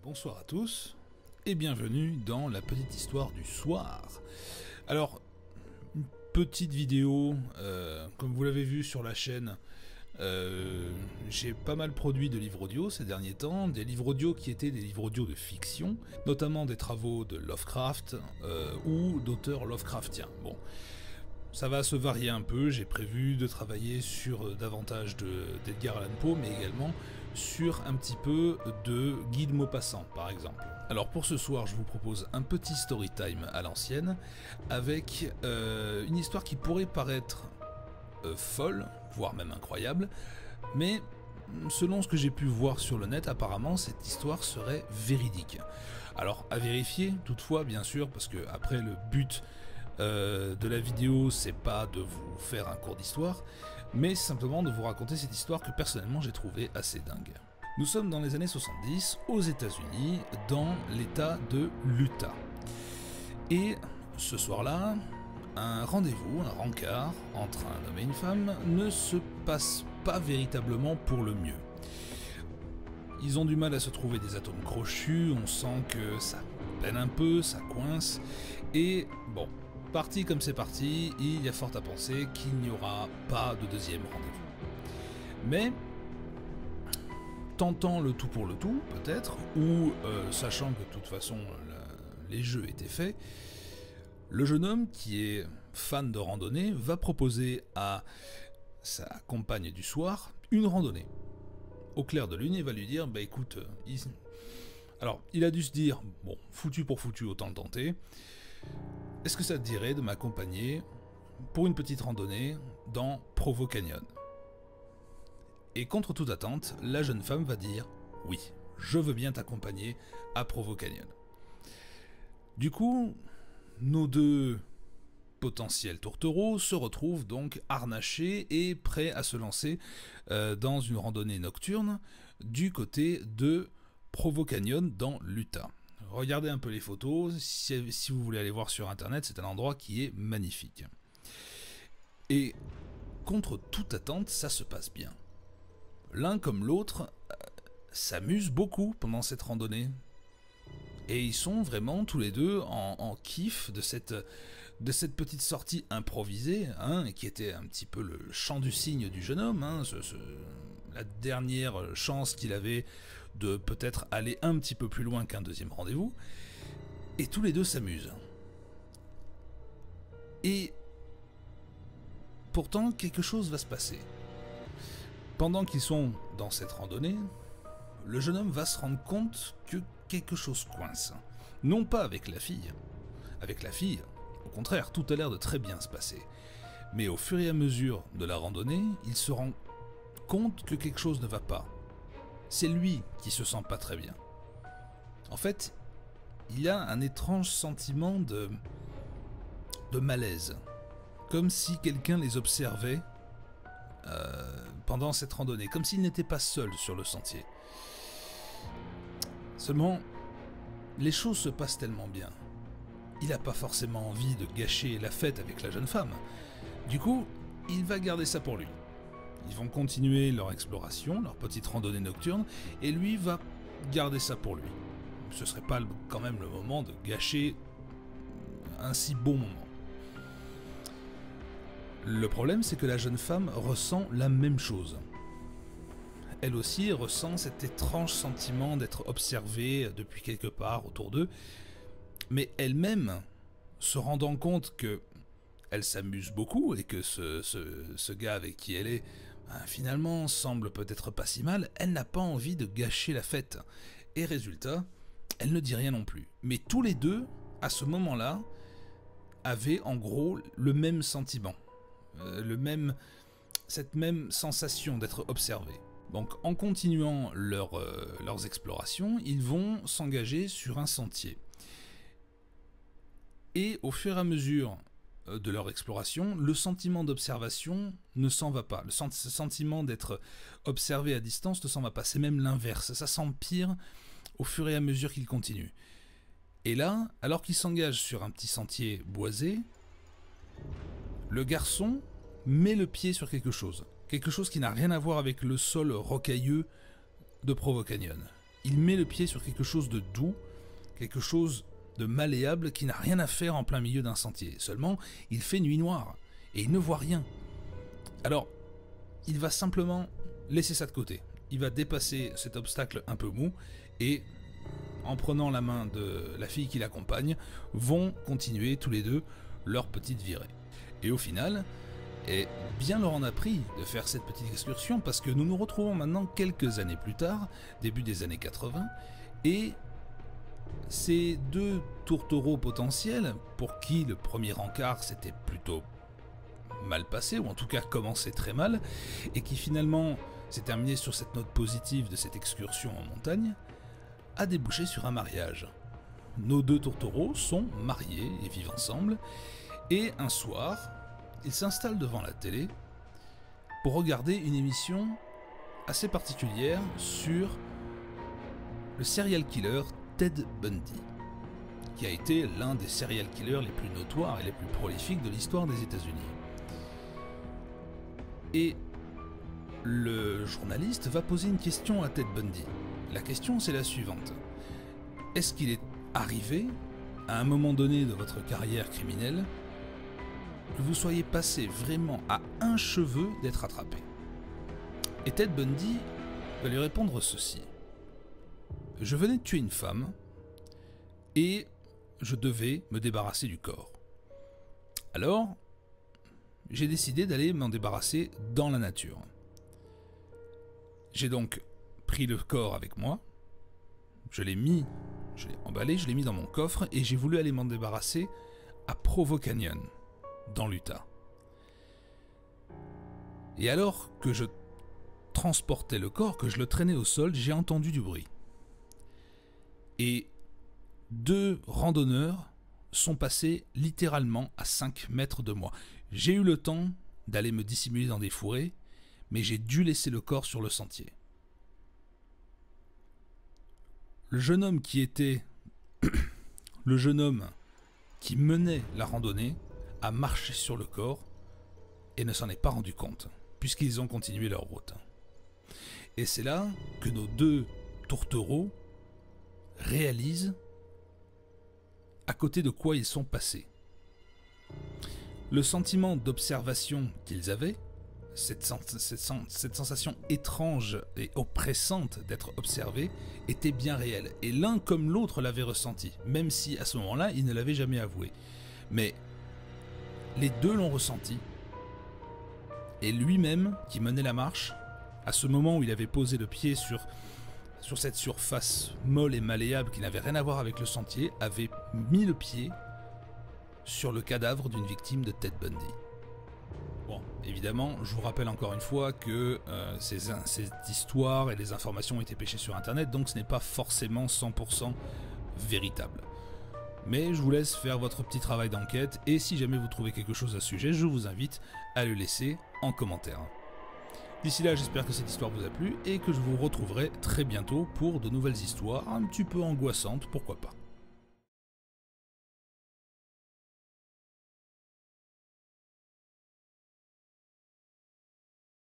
Bonsoir à tous et bienvenue dans la petite histoire du soir. Alors, une petite vidéo, comme vous l'avez vu sur la chaîne, j'ai pas mal produit de livres audio ces derniers temps, des livres audio qui étaient des livres audio de fiction, notamment des travaux de Lovecraft ou d'auteurs Lovecraftiens. Bon, ça va se varier un peu, j'ai prévu de travailler sur davantage d'Edgar Allan Poe, mais également sur un petit peu de Guy de Maupassant, par exemple. Alors pour ce soir, je vous propose un petit story time à l'ancienne, avec une histoire qui pourrait paraître folle, voire même incroyable, mais selon ce que j'ai pu voir sur le net, apparemment cette histoire serait véridique. Alors à vérifier, toutefois, bien sûr, parce que après le but de la vidéo, c'est pas de vous faire un cours d'histoire, mais simplement de vous raconter cette histoire que personnellement j'ai trouvée assez dingue. Nous sommes dans les années 70 aux États-Unis, dans l'état de l'Utah. Et ce soir-là, un rendez-vous, un rencard entre un homme et une femme ne se passe pas véritablement pour le mieux. Ils ont du mal à se trouver des atomes crochus, on sent que ça peine un peu, ça coince, et bon, parti comme c'est parti, il y a fort à penser qu'il n'y aura pas de deuxième rendez-vous. Mais, tentant le tout pour le tout, peut-être, ou sachant que de toute façon les jeux étaient faits, le jeune homme, qui est fan de randonnée, va proposer à sa compagne du soir une randonnée. Au clair de lune, il va lui dire, bah écoute, alors il a dû se dire, bon, foutu pour foutu, autant le tenter. Est-ce que ça te dirait de m'accompagner pour une petite randonnée dans Provo Canyon? Et contre toute attente, la jeune femme va dire oui, je veux bien t'accompagner à Provo Canyon. Du coup, nos deux potentiels tourtereaux se retrouvent donc harnachés et prêts à se lancer dans une randonnée nocturne du côté de Provo Canyon dans l'Utah. Regardez un peu les photos, si vous voulez aller voir sur internet, c'est un endroit qui est magnifique. Et contre toute attente, ça se passe bien. L'un comme l'autre s'amusent beaucoup pendant cette randonnée. Et ils sont vraiment tous les deux en kiff de cette petite sortie improvisée, hein, qui était un petit peu le chant du cygne du jeune homme, hein, la dernière chance qu'il avait de peut-être aller un petit peu plus loin qu'un deuxième rendez-vous. Et tous les deux s'amusent. Et pourtant, quelque chose va se passer. Pendant qu'ils sont dans cette randonnée, le jeune homme va se rendre compte que quelque chose coince. Non pas avec la fille. Avec la fille, au contraire, tout a l'air de très bien se passer. Mais au fur et à mesure de la randonnée, il se rend compte que quelque chose ne va pas. C'est lui qui se sent pas très bien. En fait, il y a un étrange sentiment de malaise. Comme si quelqu'un les observait pendant cette randonnée. Comme s'il n'était pas seul sur le sentier. Seulement, les choses se passent tellement bien. Il n'a pas forcément envie de gâcher la fête avec la jeune femme. Du coup, il va garder ça pour lui. Ils vont continuer leur exploration, leur petite randonnée nocturne, et lui va garder ça pour lui. Ce serait pas quand même le moment de gâcher un si beau moment. Le problème, c'est que la jeune femme ressent la même chose. Elle aussi ressent cet étrange sentiment d'être observée depuis quelque part autour d'eux, mais elle-même, se rendant compte que elle s'amuse beaucoup et que ce gars avec qui elle est, finalement, semble peut-être pas si mal, elle n'a pas envie de gâcher la fête. Et résultat, elle ne dit rien non plus. Mais tous les deux, à ce moment-là, avaient en gros le même sentiment, cette même sensation d'être observés. Donc en continuant leurs explorations, ils vont s'engager sur un sentier. Et au fur et à mesure de leur exploration, le sentiment d'observation ne s'en va pas. Le sentiment d'être observé à distance ne s'en va pas. C'est même l'inverse. Ça s'empire au fur et à mesure qu'ils continuent. Et là, alors qu'ils s'engagent sur un petit sentier boisé, le garçon met le pied sur quelque chose. Quelque chose qui n'a rien à voir avec le sol rocailleux de Provo Canyon. Il met le pied sur quelque chose de doux, quelque chose de malléable qui n'a rien à faire en plein milieu d'un sentier. Seulement, il fait nuit noire et il ne voit rien. Alors, il va simplement laisser ça de côté. Il va dépasser cet obstacle un peu mou et, en prenant la main de la fille qui l'accompagne, vont continuer tous les deux leur petite virée. Et au final, bien leur en a pris de faire cette petite excursion parce que nous nous retrouvons maintenant quelques années plus tard, début des années 80, et ces deux tourtereaux potentiels, pour qui le premier encart s'était plutôt mal passé, ou en tout cas commençait très mal, et qui finalement s'est terminé sur cette note positive de cette excursion en montagne, a débouché sur un mariage. Nos deux tourtereaux sont mariés et vivent ensemble, et un soir, ils s'installent devant la télé pour regarder une émission assez particulière sur le serial killer Ted Bundy, qui a été l'un des serial killers les plus notoires et les plus prolifiques de l'histoire des États-Unis. Et le journaliste va poser une question à Ted Bundy. La question, c'est la suivante. Est-ce qu'il est arrivé, à un moment donné de votre carrière criminelle, que vous soyez passé vraiment à un cheveu d'être attrapé? Et Ted Bundy va lui répondre ceci. Je venais de tuer une femme et je devais me débarrasser du corps. Alors, j'ai décidé d'aller m'en débarrasser dans la nature. J'ai donc pris le corps avec moi, je l'ai emballé, je l'ai mis dans mon coffre et j'ai voulu aller m'en débarrasser à Provo Canyon, dans l'Utah. Et alors que je transportais le corps, que je le traînais au sol, j'ai entendu du bruit. Et 2 randonneurs sont passés littéralement à 5 mètres de moi. J'ai eu le temps d'aller me dissimuler dans des fourrés, mais j'ai dû laisser le corps sur le sentier. Le jeune homme qui était le jeune homme qui menait la randonnée a marché sur le corps et ne s'en est pas rendu compte, puisqu'ils ont continué leur route. Et c'est là que nos 2 tourtereaux réalisent à côté de quoi ils sont passés. Le sentiment d'observation qu'ils avaient, cette sensation étrange et oppressante d'être observé, était bien réelle. Et l'un comme l'autre l'avait ressenti, même si à ce moment-là, ils ne l'avaient jamais avoué. Mais les 2 l'ont ressenti. Et lui-même, qui menait la marche, à ce moment où il avait posé le pied sur cette surface molle et malléable qui n'avait rien à voir avec le sentier, avait mis le pied sur le cadavre d'une victime de Ted Bundy. Bon, évidemment, je vous rappelle encore une fois que ces histoires et les informations ont été pêchées sur Internet, donc ce n'est pas forcément 100% véritable. Mais je vous laisse faire votre petit travail d'enquête, et si jamais vous trouvez quelque chose à ce sujet, je vous invite à le laisser en commentaire. D'ici là, j'espère que cette histoire vous a plu, et que je vous retrouverai très bientôt pour de nouvelles histoires un petit peu angoissantes, pourquoi pas.